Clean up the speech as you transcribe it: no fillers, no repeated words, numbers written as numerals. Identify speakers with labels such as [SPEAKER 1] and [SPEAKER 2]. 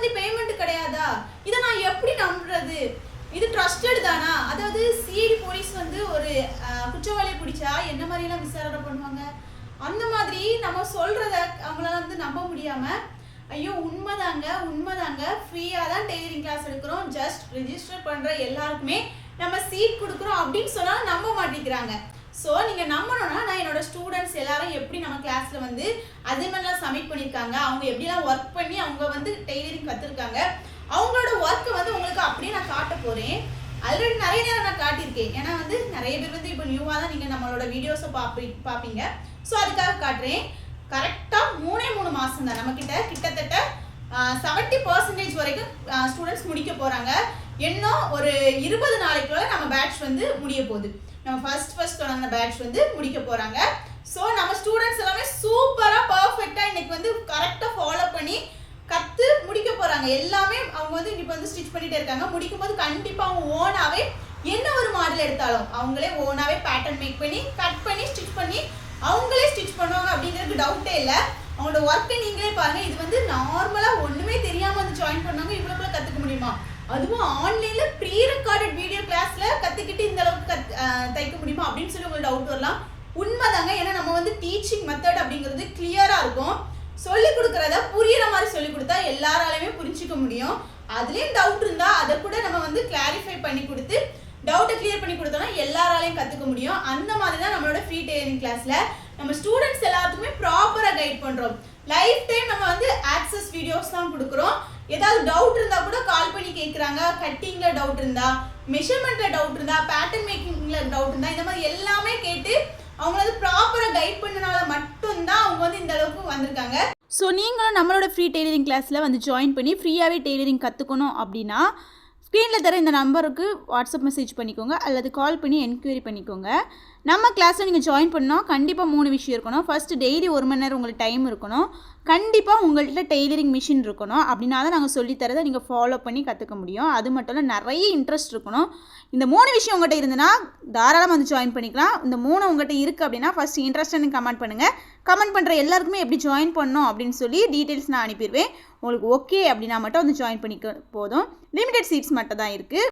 [SPEAKER 1] Monthly payment கிடையாதா? இதை நான் எப்படி நம்புறது? இது ட்ரஸ்டட் தானா? அதாவது சிஐடி போலீஸ் வந்து ஒரு குற்றவாளியை பிடிச்சா என்ன மாதிரிலாம் விசாரணை பண்ணுவாங்க? அந்த மாதிரி நம்ம சொல்கிறத அவங்களால வந்து நம்ப முடியாமல், ஐயோ உண்மைதாங்க ஃப்ரீயாக தான் டெய்லரிங் கிளாஸ் எடுக்கிறோம், ஜஸ்ட் ரிஜிஸ்டர் பண்ணுற எல்லாருக்குமே நம்ம சீட் கொடுக்குறோம் அப்படின்னு சொன்னால் நம்ப மாட்டேங்கிறாங்க. ஸோ நீங்கள் நம்பணும்னா, நான் என்னோட ஸ்டூடெண்ட்ஸ் எல்லாரும் எப்படி நம்ம கிளாஸில் வந்து அதே மாதிரிலாம் சப்மிட் பண்ணியிருக்காங்க, அவங்க எப்படிலாம் ஒர்க் பண்ணி அவங்க வந்து டெய்லரிங் கற்றுருக்காங்க, அவங்களோட ஒர்க்கை வந்து உங்களுக்கு அப்படியே நான் காட்ட போகிறேன். ஆல்ரெடி நிறைய நேரம் நான் காட்டியிருக்கேன். ஏன்னா வந்து நிறைய பேர் வந்து இப்போ நியூவாக தான் நீங்கள் நம்மளோட வீடியோஸை பார்ப்பீங்க. ஸோ அதுக்காக காட்டுறேன். கரெக்டாக 3 மாதம் தான் நம்மக்கிட்ட கிட்டத்தட்ட 70% வரைக்கும் ஸ்டூடெண்ட்ஸ் முடிக்க போகிறாங்க. இன்னும் ஒரு 20 நாளைக்குள்ள நம்ம பேட்ச் வந்து முடிய போகுது. நம்ம ஃபர்ஸ்ட் தொடங்கின பேட்ச் வந்து முடிக்க போகிறாங்க. ஸோ நம்ம ஸ்டூடெண்ட்ஸ் எல்லாமே சூப்பராக பர்ஃபெக்டாக இன்னைக்கு வந்து கரெக்டாக ஃபாலோ பண்ணி கற்று முடிக்க போகிறாங்க. எல்லாமே அவங்க வந்து இப்போ வந்து ஸ்டிச் பண்ணிகிட்டே இருக்காங்க. முடிக்கும் போது கண்டிப்பாக அவங்க ஓனாகவே என்ன ஒரு மாடல் எடுத்தாலும் அவங்களே ஓனாகவே பேட்டர்ன் மேக் பண்ணி கட் பண்ணி ஸ்டிச் பண்ணி அவங்களே ஸ்டிச் பண்ணுவாங்க அப்படிங்கிறதுக்கு டவுட்டே இல்லை. அவங்களோட ஒர்க்கை நீங்களே பாருங்கள். இது வந்து நார்மலாக ஒன்றுமே தெரியாமல் வந்து ஜாயின் பண்ணாங்க, இவ்வளோக்குள்ள கற்றுக்க முடியுமா? அதுவும் ஆன்லைனில் ப்ரீ ரெக்கார்டட் வீடியோ கிளாஸில் கற்றுக்கிட்டு இந்த அளவுக்கு தைக்க முடியுமா அப்படின்னு சொல்லி உங்களுக்கு டவுட் வரலாம். உண்மைதாங்க. ஏன்னா நம்ம வந்து டீச்சிங் மெத்தட் அப்படிங்கிறது கிளியராக இருக்கும். சொல்லிக் கொடுக்குறத புரியிற மாதிரி சொல்லிக் கொடுத்தா எல்லாராலையுமே புரிஞ்சிக்க முடியும். அதுலேயும் டவுட் இருந்தால் அதை கூட நம்ம வந்து கிளாரிஃபை பண்ணி கொடுத்து டவுட்டை கிளியர் பண்ணி கொடுத்தோம்னா எல்லாராலையும் கற்றுக்க முடியும். அந்த மாதிரி தான் நம்மளோட ஃப்ரீ டெய்லரிங் கிளாஸில் நம்ம ஸ்டூடெண்ட்ஸ் எல்லாத்துக்குமே ப்ராப்பராக கைட் பண்ணுறோம். லைஃப் டைம் நம்ம வந்து ஆக்சஸ் வீடியோஸ் தான் கொடுக்குறோம். ஏதாவது டவுட் இருந்தால் கூட கால் பண்ணி கேட்குறாங்க. கட்டிங்கில் டவுட் இருந்தால், மெஷர்மெண்ட்டில் டவுட் இருந்தால், பேட்டர்ன் மேக்கிங்கில் டவுட் இருந்தால், இந்த மாதிரி எல்லாமே கேட்டு அவங்கள வந்து ப்ராப்பராக கைட் பண்ணனால மட்டும்தான் அவங்க வந்து இந்த அளவுக்கு வந்திருக்காங்க. ஸோ நீங்களும் நம்மளோட ஃப்ரீ டெய்லரிங் கிளாஸில் வந்து ஜாயின் பண்ணி ஃப்ரீயாகவே டெய்லரிங் கற்றுக்கணும் அப்படின்னா ஸ்க்ரீனில் தர இந்த நம்பருக்கு வாட்ஸ்அப் மெசேஜ் பண்ணிக்கோங்க அல்லது கால் பண்ணி என்கொயரி பண்ணிக்கோங்க. நம்ம கிளாஸில் நீங்கள் ஜாயின் பண்ணால் கண்டிப்பாக 3 விஷயம் இருக்கணும். ஃபஸ்ட்டு டெய்லி 1 மணி நேரம் உங்களுக்கு டைம் இருக்கணும். கண்டிப்பாக உங்கள்கிட்ட டெய்லரிங் மிஷின் இருக்கணும். அப்படின்னா தான் நாங்கள் சொல்லித்தரதை நீங்கள் ஃபாலோ பண்ணி கற்றுக்க முடியும். அது மட்டும் இல்லை, நிறைய இன்ட்ரெஸ்ட் இருக்கணும். இந்த 3 விஷயம் உங்கள்கிட்ட இருந்ததுன்னா தாராளமாக வந்து ஜாயின் பண்ணிக்கலாம். இந்த 3 உங்கள்கிட்ட இருக்குது அப்படின்னா ஃபஸ்ட்டு இன்ட்ரெஸ்ட்னு கமெண்ட் பண்ணுங்கள். கமெண்ட் பண்ணுற எல்லாருக்குமே எப்படி ஜாயின் பண்ணணும் அப்படின்னு சொல்லி டீட்டெயில்ஸ் நான் அனுப்பிடுவேன். உங்களுக்கு ஓகே அப்படின்னா மட்டும் வந்து ஜாயின் பண்ணிக்க போதும். லிமிடெட் சீட்ஸ் மட்டும் தான் இருக்குது.